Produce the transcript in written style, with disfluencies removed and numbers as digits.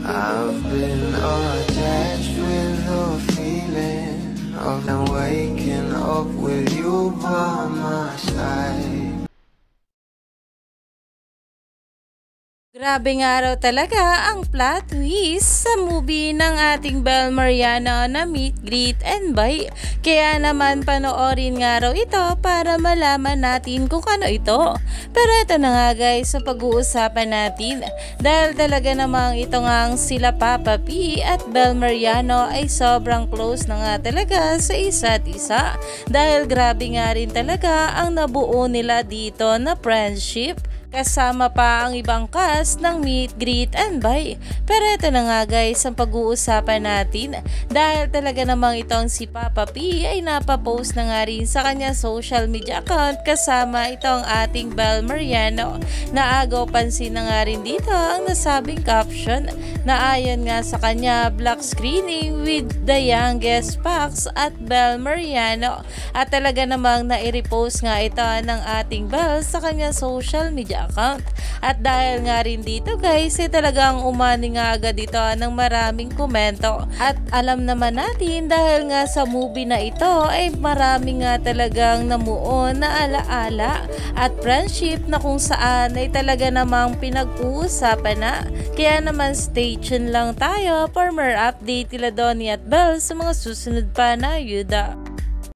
I've been attached with the feeling of waking up with you by my side. Grabe nga raw talaga ang plot twist sa movie ng ating Bel Mariano na Meet, Greet and Buy. Kaya naman panoorin nga raw ito para malaman natin kung ano ito. Pero ito na nga guys sa pag-uusapan natin. Dahil talaga namang ito nga sila Papa P at Bel Mariano ay sobrang close na nga talaga sa isa't isa. Dahil grabe nga rin talaga ang nabuo nila dito na friendship. Kasama pa ang ibang cast ng Meet, Greet and Buy. Pero ito na nga guys ang pag-uusapan natin dahil talaga namang itong si Papa P ay napapost na nga rin sa kanya social media account kasama itong ating Bel Mariano na agaw pansin na nga rin dito ang nasabing caption na ayon nga sa kanya black screening with the youngest Pax at Bel Mariano at talaga namang nai-repost nga ito ng ating Bel sa kanya social media account. At dahil nga rin dito guys ay talagang umani nga agad ito ng maraming komento at alam naman natin dahil nga sa movie na ito ay marami nga talagang namuon na alaala at friendship na kung saan ay talaga namang pinag-uusapan na. Kaya naman stay tuned lang tayo for more update nila Donnie at Bel sa mga susunod pa na yuda.